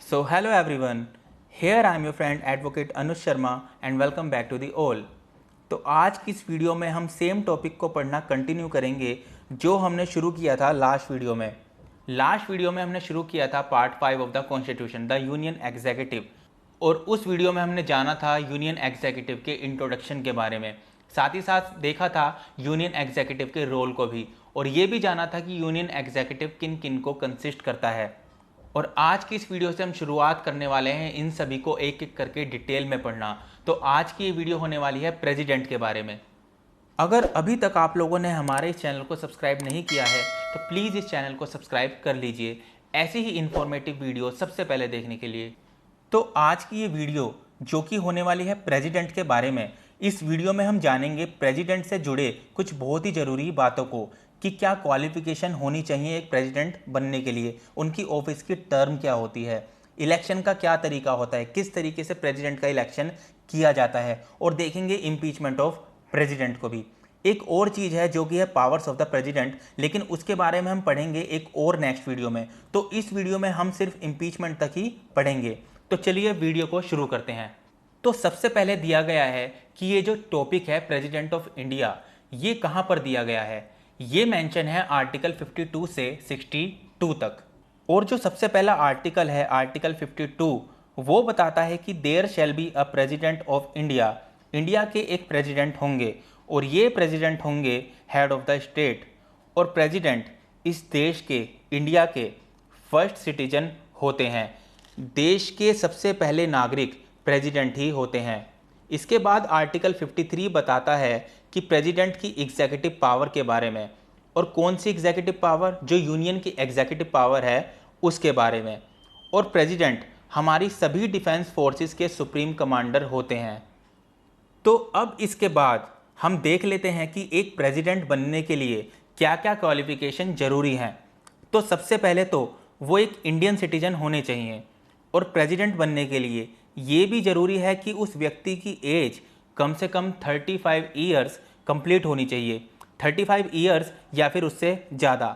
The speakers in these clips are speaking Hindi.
So hello everyone, here I am your friend advocate Anush Sharma and welcome back to the all। तो आज की इस वीडियो में हम सेम टॉपिक को पढ़ना कंटिन्यू करेंगे जो हमने शुरू किया था लास्ट वीडियो में। लास्ट वीडियो में हमने शुरू किया था part 5 of the constitution the union executive, और उस वीडियो में हमने जाना था यूनियन एग्जीक्यूटिव के इंट्रोडक्शन के बारे में, साथ ही साथ देखा था यूनियन एग्जीक्यूटिव के रोल को भी, और ये भी जाना था कि यूनियन एग्जीक्यूटिव किन किन को कंसिस्ट करता है। और आज की इस वीडियो से हम शुरुआत करने वाले हैं इन सभी को एक एक करके डिटेल में पढ़ना। तो आज की ये वीडियो होने वाली है प्रेसिडेंट के बारे में। अगर अभी तक आप लोगों ने हमारे इस चैनल को सब्सक्राइब नहीं किया है तो प्लीज़ इस चैनल को सब्सक्राइब कर लीजिए ऐसी ही इन्फॉर्मेटिव वीडियो सबसे पहले देखने के लिए। तो आज की ये वीडियो जो कि होने वाली है प्रेसिडेंट के बारे में, इस वीडियो में हम जानेंगे प्रेसिडेंट से जुड़े कुछ बहुत ही ज़रूरी बातों को कि क्या क्वालिफिकेशन होनी चाहिए एक प्रेसिडेंट बनने के लिए, उनकी ऑफिस की टर्म क्या होती है, इलेक्शन का क्या तरीका होता है, किस तरीके से प्रेसिडेंट का इलेक्शन किया जाता है, और देखेंगे इम्पीचमेंट ऑफ प्रेसिडेंट को भी। एक और चीज़ है जो कि है पावर्स ऑफ द प्रेसिडेंट, लेकिन उसके बारे में हम पढ़ेंगे एक और नेक्स्ट वीडियो में। तो इस वीडियो में हम सिर्फ इम्पीचमेंट तक ही पढ़ेंगे। तो चलिए वीडियो को शुरू करते हैं। तो सबसे पहले दिया गया है कि ये जो टॉपिक है प्रेसिडेंट ऑफ इंडिया, ये कहाँ पर दिया गया है। ये मेंशन है आर्टिकल 52 से 62 तक। और जो सबसे पहला आर्टिकल है आर्टिकल 52, वो बताता है कि there shall be a president of India. India के एक प्रेसिडेंट होंगे और ये प्रेसिडेंट होंगे हेड ऑफ द स्टेट। और प्रेसिडेंट इस देश के, इंडिया के फर्स्ट सिटीजन होते हैं। देश के सबसे पहले नागरिक प्रेसिडेंट ही होते हैं। इसके बाद आर्टिकल 53 बताता है कि प्रेसिडेंट की एग्जीक्यूटिव पावर के बारे में, और कौन सी एग्जीक्यूटिव पावर, जो यूनियन की एग्जीक्यूटिव पावर है उसके बारे में। और प्रेसिडेंट हमारी सभी डिफेंस फोर्सेस के सुप्रीम कमांडर होते हैं। तो अब इसके बाद हम देख लेते हैं कि एक प्रेसिडेंट बनने के लिए क्या क्या क्वालिफिकेशन ज़रूरी हैं। तो सबसे पहले तो वो एक इंडियन सिटीजन होने चाहिए, और प्रेसिडेंट बनने के लिए ये भी ज़रूरी है कि उस व्यक्ति की एज कम से कम 35 ईयर्स कंप्लीट होनी चाहिए, 35 ईयर्स या फिर उससे ज़्यादा।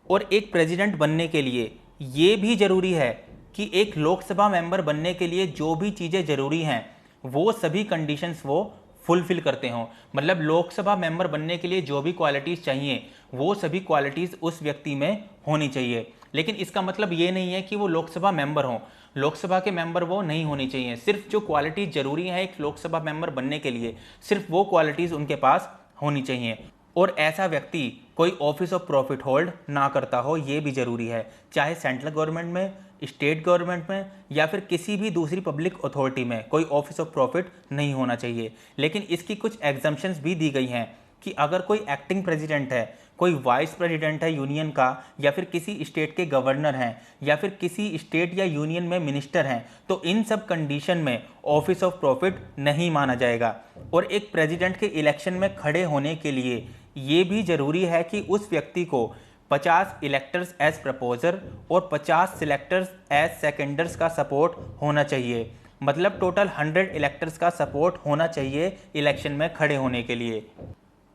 और एक प्रेसिडेंट बनने के लिए ये भी ज़रूरी है कि एक लोकसभा मेंबर बनने के लिए जो भी चीज़ें ज़रूरी हैं वो सभी कंडीशंस वो फुलफ़िल करते हों। मतलब लोकसभा मेंबर बनने के लिए जो भी क्वालिटीज़ चाहिए वो सभी क्वालिटीज़ उस व्यक्ति में होनी चाहिए। लेकिन इसका मतलब ये नहीं है कि वो लोकसभा मेंबर हों, लोकसभा के मेंबर वो नहीं होनी चाहिए। सिर्फ जो क्वालिटीज़ ज़रूरी है एक लोकसभा मेंबर बनने के लिए, सिर्फ वो क्वालिटीज़ उनके पास होनी चाहिए। और ऐसा व्यक्ति कोई ऑफिस ऑफ प्रॉफिट होल्ड ना करता हो, ये भी ज़रूरी है, चाहे सेंट्रल गवर्नमेंट में, स्टेट गवर्नमेंट में या फिर किसी भी दूसरी पब्लिक अथॉरिटी में कोई ऑफिस ऑफ प्रॉफिट नहीं होना चाहिए। लेकिन इसकी कुछ एग्जम्पशंस भी दी गई हैं कि अगर कोई एक्टिंग प्रेसिडेंट है, कोई वाइस प्रेसिडेंट है यूनियन का, या फिर किसी स्टेट के गवर्नर हैं, या फिर किसी स्टेट या यूनियन में मिनिस्टर हैं, तो इन सब कंडीशन में ऑफिस ऑफ प्रॉफिट नहीं माना जाएगा। और एक प्रेसिडेंट के इलेक्शन में खड़े होने के लिए ये भी ज़रूरी है कि उस व्यक्ति को 50 इलेक्टर्स एज प्रपोजर और 50 सिलेक्टर्स एज सेकेंडर्स का सपोर्ट होना चाहिए। मतलब टोटल 100 इलेक्टर्स का सपोर्ट होना चाहिए इलेक्शन में खड़े होने के लिए।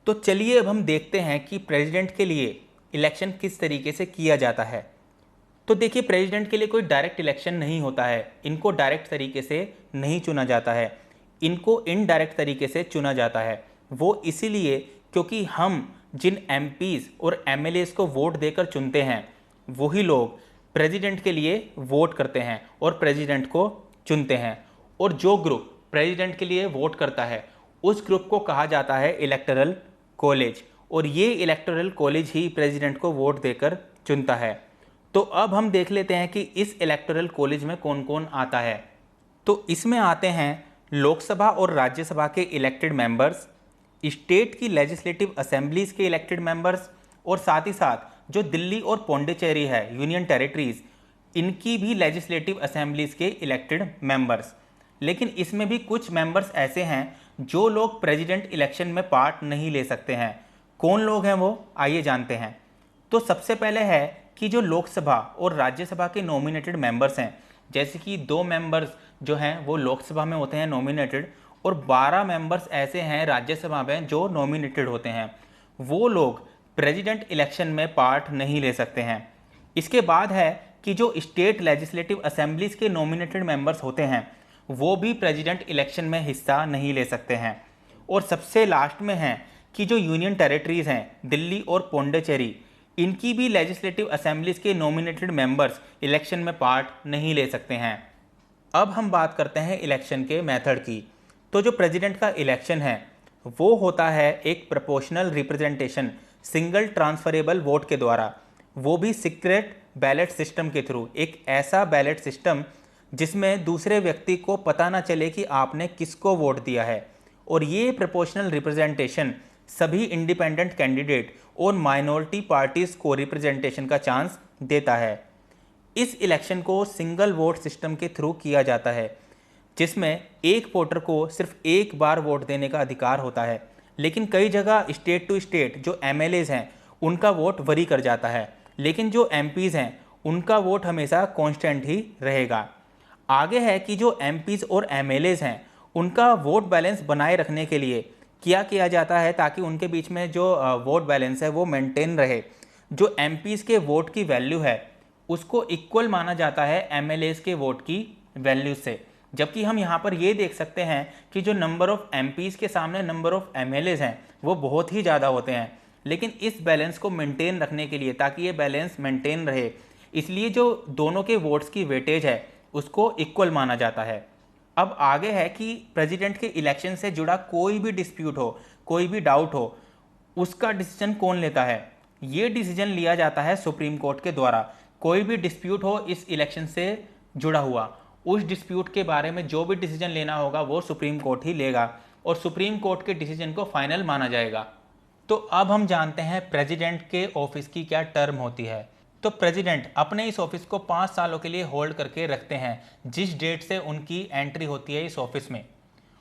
तो चलिए अब हम देखते हैं कि प्रेसिडेंट के लिए इलेक्शन किस तरीके से किया जाता है। तो देखिए, प्रेसिडेंट के लिए कोई डायरेक्ट इलेक्शन नहीं होता है, इनको डायरेक्ट तरीके से नहीं चुना जाता है, इनको इनडायरेक्ट तरीके से चुना जाता है। वो इसीलिए क्योंकि हम जिन एमपीज़ और एमएलएस को वोट देकर चुनते हैं वही लोग प्रेसिडेंट के लिए वोट करते हैं और प्रेसिडेंट को चुनते हैं। और जो ग्रुप प्रेसिडेंट के लिए वोट करता है उस ग्रुप को कहा जाता है इलेक्टरल कॉलेज, और ये इलेक्टोरल कॉलेज ही प्रेसिडेंट को वोट देकर चुनता है। तो अब हम देख लेते हैं कि इस इलेक्टोरल कॉलेज में कौन कौन आता है। तो इसमें आते हैं लोकसभा और राज्यसभा के इलेक्टेड मेंबर्स, स्टेट की लेजिस्लेटिव असेंबलीज के इलेक्टेड मेंबर्स, और साथ ही साथ जो दिल्ली और पौंडीचेरी है यूनियन टेरिटरीज, इनकी भी लेजिस्लेटिव असेंबलीज के इलेक्टेड मेंबर्स। लेकिन इसमें भी कुछ मेंबर्स ऐसे हैं जो लोग प्रेसिडेंट इलेक्शन में पार्ट नहीं ले सकते हैं। कौन लोग हैं वो, आइए जानते हैं। तो सबसे पहले है कि जो लोकसभा और राज्यसभा के नॉमिनेटेड मेंबर्स हैं, जैसे कि 2 मेंबर्स जो हैं वो लोकसभा में होते हैं नॉमिनेटेड, और 12 मेंबर्स ऐसे हैं राज्यसभा में जो नॉमिनेटेड होते हैं, वो लोग प्रेसिडेंट इलेक्शन में पार्ट नहीं ले सकते हैं। इसके बाद है कि जो स्टेट लेजिस्लेटिव असेंबलीज के नॉमिनेटेड मेंबर्स होते हैं वो भी प्रेसिडेंट इलेक्शन में हिस्सा नहीं ले सकते हैं। और सबसे लास्ट में है कि जो यूनियन टेरिटरीज हैं दिल्ली और पौंडीचेरी, इनकी भी लेजिस्लेटिव असेंबलीज के नॉमिनेटेड मेंबर्स इलेक्शन में पार्ट नहीं ले सकते हैं। अब हम बात करते हैं इलेक्शन के मेथड की। तो जो प्रेसिडेंट का इलेक्शन है वो होता है एक proportional representation single transferable vote के द्वारा, वो भी सीक्रेट बैलेट सिस्टम के थ्रू। एक ऐसा बैलेट सिस्टम जिसमें दूसरे व्यक्ति को पता ना चले कि आपने किसको वोट दिया है। और ये प्रोपोर्शनल रिप्रेजेंटेशन सभी इंडिपेंडेंट कैंडिडेट और माइनॉरिटी पार्टीज़ को रिप्रेजेंटेशन का चांस देता है। इस इलेक्शन को सिंगल वोट सिस्टम के थ्रू किया जाता है, जिसमें एक वोटर को सिर्फ एक बार वोट देने का अधिकार होता है। लेकिन कई जगह स्टेट टू स्टेट जो एमएलएज हैं उनका वोट वरी कर जाता है, लेकिन जो एमपीज़ हैं उनका वोट हमेशा कांस्टेंट ही रहेगा। आगे है कि जो एमपीज़ और एमएलएज हैं उनका वोट बैलेंस बनाए रखने के लिए क्या किया जाता है ताकि उनके बीच में जो वोट बैलेंस है वो मेंटेन रहे। जो एमपीज़ के वोट की वैल्यू है उसको इक्वल माना जाता है एमएलएज के वोट की वैल्यू से। जबकि हम यहाँ पर ये देख सकते हैं कि जो नंबर ऑफ़ एमपीज़ के सामने नंबर ऑफ़ एमएलएज हैं वो बहुत ही ज़्यादा होते हैं। लेकिन इस बैलेंस को मेंटेन रखने के लिए, ताकि ये बैलेंस मेंटेन रहे, इसलिए जो दोनों के वोट्स की वेटेज है उसको इक्वल माना जाता है। अब आगे है कि प्रेसिडेंट के इलेक्शन से जुड़ा कोई भी डिस्प्यूट हो, कोई भी डाउट हो, उसका डिसीजन कौन लेता है? ये डिसीजन लिया जाता है सुप्रीम कोर्ट के द्वारा। कोई भी डिस्प्यूट हो इस इलेक्शन से जुड़ा हुआ, उस डिस्प्यूट के बारे में जो भी डिसीजन लेना होगा वो सुप्रीम कोर्ट ही लेगा और सुप्रीम कोर्ट के डिसीजन को फाइनल माना जाएगा। तो अब हम जानते हैं प्रेसिडेंट के ऑफिस की क्या टर्म होती है। तो प्रेसिडेंट अपने इस ऑफिस को 5 सालों के लिए होल्ड करके रखते हैं, जिस डेट से उनकी एंट्री होती है इस ऑफिस में।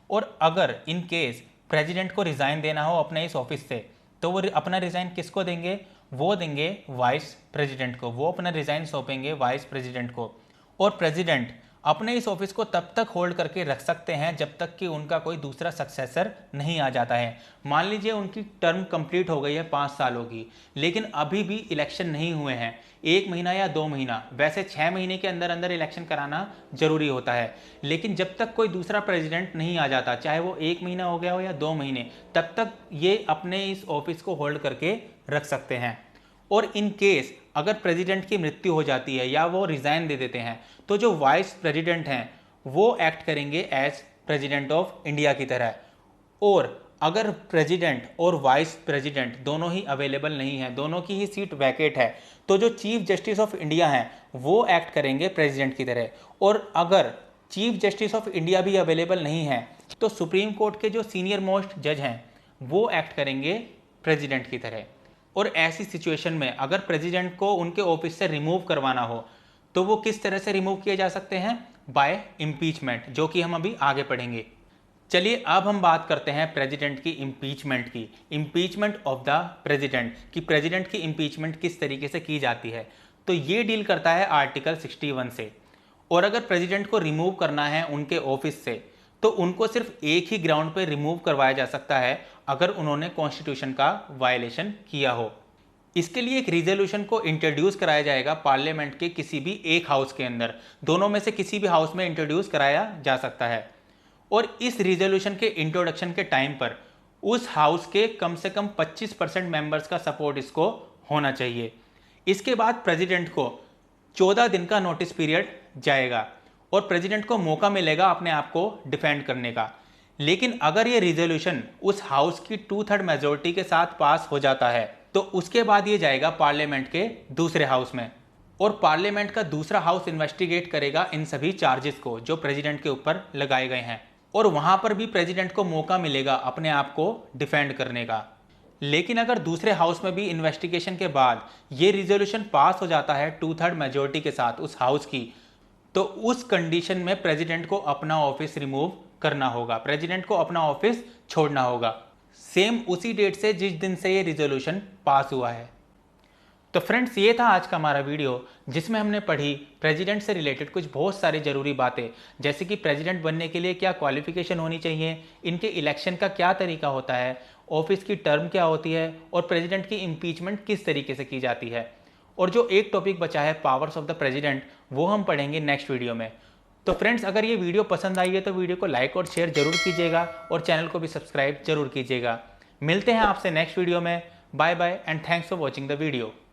और अगर इन केस प्रेसिडेंट को रिज़ाइन देना हो अपने इस ऑफिस से, तो वो अपना रिज़ाइन किसको देंगे? वो देंगे वाइस प्रेसिडेंट को। वो अपना रिज़ाइन सौंपेंगे वाइस प्रेसिडेंट को। और प्रेसिडेंट अपने इस ऑफिस को तब तक होल्ड करके रख सकते हैं जब तक कि उनका कोई दूसरा सक्सेसर नहीं आ जाता है। मान लीजिए उनकी टर्म कंप्लीट हो गई है 5 सालों की, लेकिन अभी भी इलेक्शन नहीं हुए हैं, 1 महीना या 2 महीना, वैसे 6 महीने के अंदर अंदर इलेक्शन कराना जरूरी होता है। लेकिन जब तक कोई दूसरा प्रेसिडेंट नहीं आ जाता, चाहे वो 1 महीना हो गया हो या 2 महीने, तब तक ये अपने इस ऑफिस को होल्ड करके रख सकते हैं। और इन केस अगर प्रेसिडेंट की मृत्यु हो जाती है या वो रिज़ाइन दे देते हैं, तो जो वाइस प्रेसिडेंट हैं वो एक्ट करेंगे एज प्रेसिडेंट ऑफ इंडिया की तरह। और अगर प्रेसिडेंट और वाइस प्रेसिडेंट दोनों ही अवेलेबल नहीं है, दोनों की ही सीट वैकेट है, तो जो चीफ जस्टिस ऑफ इंडिया हैं वो एक्ट करेंगे प्रेसिडेंट की तरह। और अगर चीफ जस्टिस ऑफ इंडिया भी अवेलेबल नहीं है तो सुप्रीम कोर्ट के जो सीनियर मोस्ट जज हैं वो एक्ट करेंगे प्रेसिडेंट की तरह। और ऐसी सिचुएशन में अगर प्रेसिडेंट को उनके ऑफिस से रिमूव करवाना हो तो वो किस तरह से रिमूव किए जा सकते हैं? बाय इम्पीचमेंट, जो कि हम अभी आगे पढ़ेंगे। चलिए अब हम बात करते हैं प्रेसिडेंट की इम्पीचमेंट की। इम्पीचमेंट ऑफ द प्रेसिडेंट, कि प्रेसिडेंट की इम्पीचमेंट किस तरीके से की जाती है। तो ये डील करता है आर्टिकल 61 से। और अगर प्रेसिडेंट को रिमूव करना है उनके ऑफिस से तो उनको सिर्फ एक ही ग्राउंड पर रिमूव करवाया जा सकता है, अगर उन्होंने कॉन्स्टिट्यूशन का वायलेशन किया हो। इसके लिए एक रिजोल्यूशन को इंट्रोड्यूस कराया जाएगा पार्लियामेंट के किसी भी एक हाउस के अंदर, दोनों में से किसी भी हाउस में इंट्रोड्यूस कराया जा सकता है। और इस रिजोल्यूशन के इंट्रोडक्शन के टाइम पर उस हाउस के कम से कम 25% मेंबर्स का सपोर्ट इसको होना चाहिए। इसके बाद प्रेसिडेंट को 14 दिन का नोटिस पीरियड जाएगा और प्रेसिडेंट को मौका मिलेगा अपने आप को डिफेंड करने का। लेकिन अगर ये रिजोल्यूशन उस हाउस की 2/3 मेजोरिटी के साथ पास हो जाता है तो उसके बाद ये जाएगा पार्लियामेंट के दूसरे हाउस में, और पार्लियामेंट का दूसरा हाउस इन्वेस्टिगेट करेगा इन सभी चार्जेस को जो प्रेसिडेंट के ऊपर लगाए गए हैं, और वहां पर भी प्रेसिडेंट को मौका मिलेगा अपने आप को डिफेंड करने का। लेकिन अगर दूसरे हाउस में भी इन्वेस्टिगेशन के बाद ये रिजोल्यूशन पास हो जाता है 2/3 मेजोरिटी के साथ उस हाउस की, तो उस कंडीशन में प्रेसिडेंट को अपना ऑफिस रिमूव करना होगा, प्रेसिडेंट को अपना ऑफिस छोड़ना होगा, सेम उसी डेट से जिस दिन से ये रिजोल्यूशन पास हुआ है। तो फ्रेंड्स, ये था आज का हमारा वीडियो जिसमें हमने पढ़ी प्रेसिडेंट से रिलेटेड कुछ बहुत सारी ज़रूरी बातें, जैसे कि प्रेसिडेंट बनने के लिए क्या क्वालिफिकेशन होनी चाहिए, इनके इलेक्शन का क्या तरीका होता है, ऑफिस की टर्म क्या होती है और प्रेसिडेंट की इम्पीचमेंट किस तरीके से की जाती है। और जो एक टॉपिक बचा है पावर्स ऑफ द प्रेसिडेंट, वो हम पढ़ेंगे नेक्स्ट वीडियो में। तो फ्रेंड्स, अगर ये वीडियो पसंद आई है तो वीडियो को लाइक और शेयर जरूर कीजिएगा और चैनल को भी सब्सक्राइब जरूर कीजिएगा। मिलते हैं आपसे नेक्स्ट वीडियो में। Bye bye and thanks for watching the video.